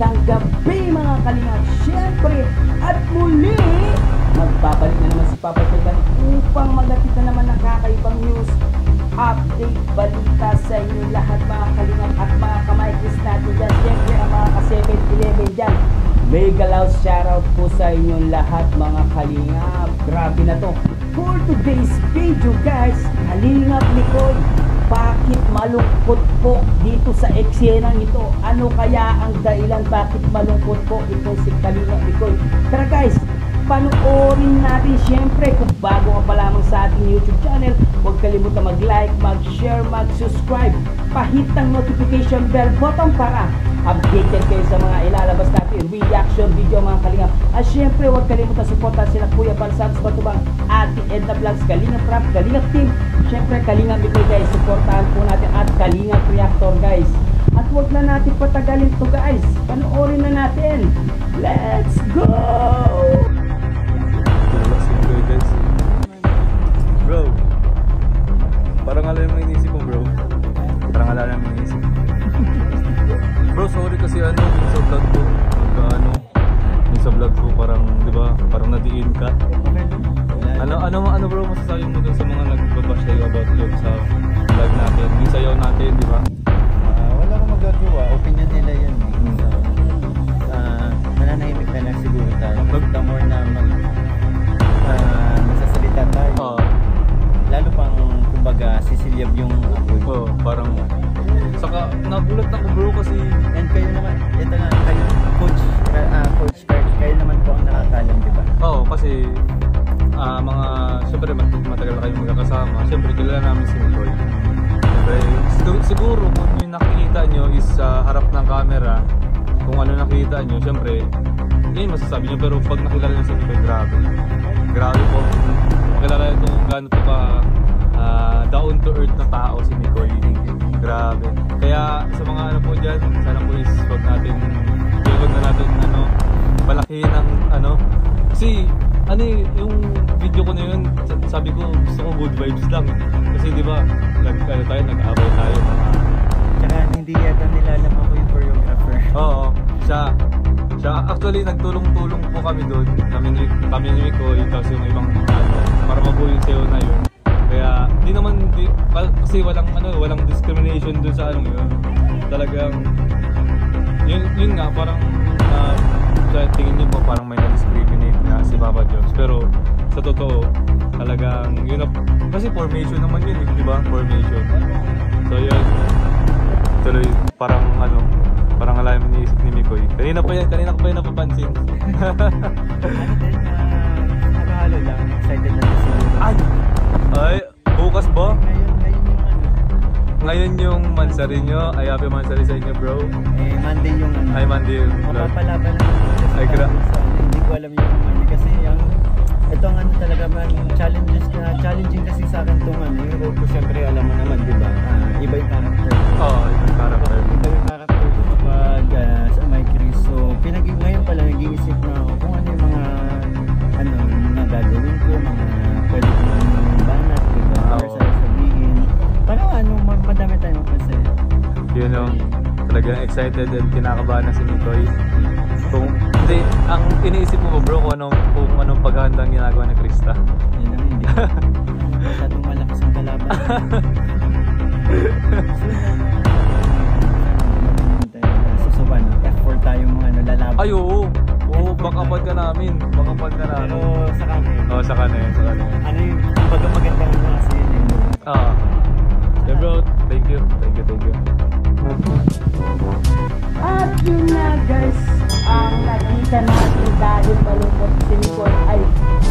magandang gabi mga kalingap. Siyempre at muli, magbabalik na naman si Papa Tegan upang magatid na naman ng kakaibang news, update, balita sa inyo lahat mga kalingap at mga kamaikis natin dyan. Siyempre ang mga ka-7-11 dyan, mega loud shoutout po sa inyo lahat mga kalingap. Grabe na to. For today's video guys, Kalingap Nicole, bakit malungkot po dito sa eksenang ito? Ano kaya ang dahilan bakit malungkot po ito si Kalingap Nicole? Tara guys, panoorin natin. Siyempre kung bago ka pa lamang sa ating YouTube channel, huwag kalimutan mag-like, mag-share, mag-subscribe, pahit ang notification bell button para updated kayo sa mga ilalabas natin reaction video mga kalingap. At syempre huwag kalimutan suportahan sila Kuya Bal Santos Batubang, Ate Edna Vlogs, Kalingap Rap, Kalingap Team, syempre Kalingap Nicole guys, suportahan po natin at Kalingap Reactor guys. At huwag na natin patagalin to guys, panoorin na natin. Let's go! Bro, parang alam mo inisip mo bro. Parang alam mo inisip. Bro, sorry kasi ano, yung sa vlog ko, yung sa vlog ko parang, di ba, parang nadiin ka. Ano bro, masasabi mo dun sa mga nagbabash tayo about yun sa vlog natin, yung sayaw natin, di ba? Wala akong magagawa, opinion nila yun eh. So, mananahimik na lang siguro tayo. The more na magsasalita tayo, lalo pang kumbaga sisilyab yung apoy. Parang saka nagulat ako bro kasi and kayo naman, ito nga, kayo coach Kurt, kayo naman po ang nakakalam, di ba? kasi mga syempre matagal na kayong magkakasama. Syempre kilala namin si Nicole. Syempre, siguro kung yung nakikita nyo is sa harap ng camera, kung ano nakikita nyo, syempre yun masasabi nyo. Pero pag nakilala nyo si Nicole, grabe po. Makilala nyo kung gaano to ka down to earth na tao si Nicole. Grabe. Kaya sa mga ano po dyan, sana po is wag na natin palakihin ang kasi yung video ko na yun, sabi ko gusto ko good vibes lang. Kasi di ba nag-away tayo mga. Tsaka hindi yata nila alam ako yung choreographer. Oo, siya actually nagtulong-tulong po kami doon. Kami ni Nicole, tapos yung ibang para mabuo yung sayo na yun. Kaya kasi walang discrimination dun sa yun. Talagang yun nga parang sa tingin niyo po parang may na-discriminate nga si Papa Jones, pero sa totoo talagang yun kasi formation naman yun, di ba? Formation. So yun, tuloy parang alam mo niisip ni Mikoy. Kanina ko pa yan napapansin. Nakahalo lang, excited na siguro. Ay, bukas ba? Ngayon yung mansari nyo. Ay, happy mansari sa inyo bro. Monday yung Ay, Monday yung vlog. Mapapalaban na kasi hindi ko alam yung kasi ito ang talaga challenging kasi sa akin itong yung role ko. Siyempre alam mo naman, di ba? Iba yung character ko. Iba yung character. Iba yung character ko kapag sa my Chris. So, ngayon pala nag-iisip na ako kung ano yung mga gagawin ko, mga pwede kong banat, di ba? Or sabihin. Parang madami tayong mapasaya. Yun yung talagang excited and kinakabahan na si Mikoy. Hindi, ang iniisip mo bro kung anong paghahandang ginagawa ni Krista. Yun lang, hindi masyadong malakas ang kalaban. Susuban, F4 tayong lalaban. Ay oo, backupan ka namin. Pero sa kanya. Sa kanya. Ano yung kumbaga magandang kasi yun Yeah bro, thank you. At yun na guys, ang nakita natin dahil malungkot si Nicole ay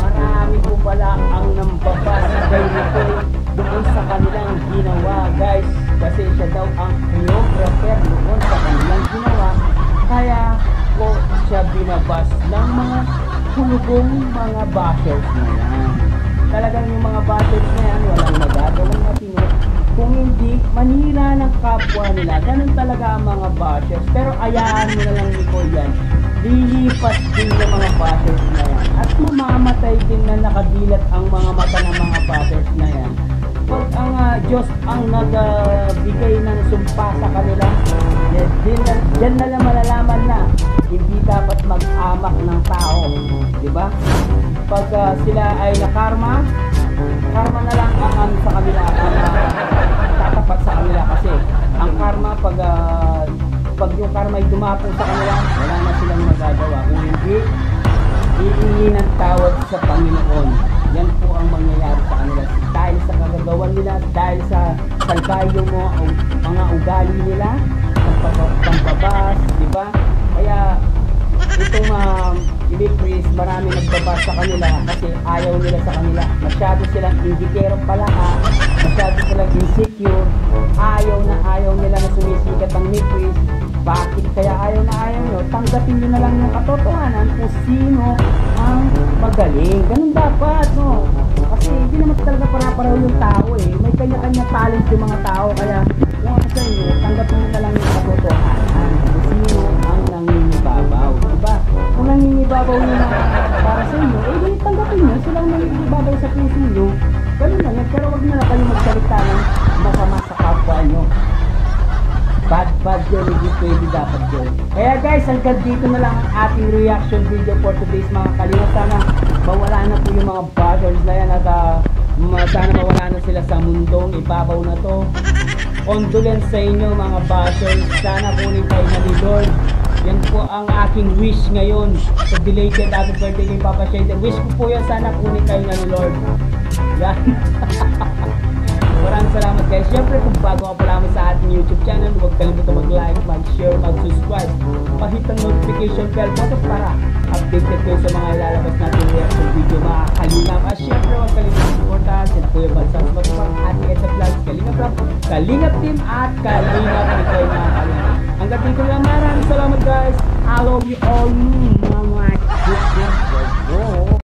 marami po pala ang nambabasa kay Nicole doon sa kanilang ginawa guys. Kasi siya daw ang choreographer doon sa kanilang ginawa. Kaya po siya binabas ng mga hulugong mga bashers na yan. Talagang yung mga bashers na yan walang nagagawang matino kung hindi manira ng kapwa nila. Ganun talaga ang mga bashers. Pero ayahan mo na lang Nicole yan, lilipas din yung mga bashers na yan at mamamatay din na nakadilat ang mga mata ng mga bashers na yan. Pag ang Diyos ang nagbigay ng sumpa sa kanila, yan na lang malalaman na hamak ng tao, di ba? Pag sila ay nakarma, karma na lang ang ano sa kanila, ang tatapat sa kanila kasi ang karma pag yung karma ay dumapo sa kanila, wala na silang magagawa. Kung hindi, iingi ng tawad sa Panginoon. Yan po ang mangyayari sa kanila. Dahil sa kagagawan nila, dahil sa salbayo mo, mga ugali nila, pampabas, di ba? Kaya itong Ilipris, marami nagbabas sa kanila kasi ayaw nila sa kanila. Masyado silang indikero palaka, masyado silang insecure, ayaw nila na sumisikat ang Ilipris. Bakit kaya ayaw nyo? Tanggapin nyo na lang yung katotohanan kung sino ang magaling. Ganun dapat, no? Kasi hindi naman talaga para-pareho yung tao eh. May kanya-kanya talent yung mga tao. Kaya kung ako sa inyo, tanggapin nyo na lang yung katotohanan kung sino ang nangingibabaw. Diba? Kung nangingibabaw nyo na para sa inyo, eh di tanggapin nyo. Silang nangingibabaw sa puso nyo. Ganun lang. Pero wag na kayo magsalita ng masama sa kapwa nyo. Bad yun, hindi pwede dapat yun. Kaya guys, hanggang dito na lang ang ating reaction video for today's mga kalingap. Sana mawala na po yung mga bashers na yan at sana mawala na sila sa mundong ibabaw na to. Condolence sa inyo mga bashers. Sana kunin kayo na ni Lord. Yan po ang aking wish ngayon sa belated happy birthday kay Papa Shader. Wish ko po yan, sana kunin kayo na ni Lord. Yan. Maraming salamat guys. Siyempre kung bago ka pa lamang sa ating YouTube channel, huwag kalimutan mag-like, mag-share, mag-subscribe. Pahit ang notification bell button para updated kayo sa mga ilalabas natin reaction video mga kalingap. At siyempre huwag kalimutan supportahan sila Kuya Balsas Matupang, Ate Esa Vlogs, Kalingap Rap, Kalingap Team at Kalingap Nicole mga kalingap. Hanggang dito lang, maraming salamat guys. I love you all.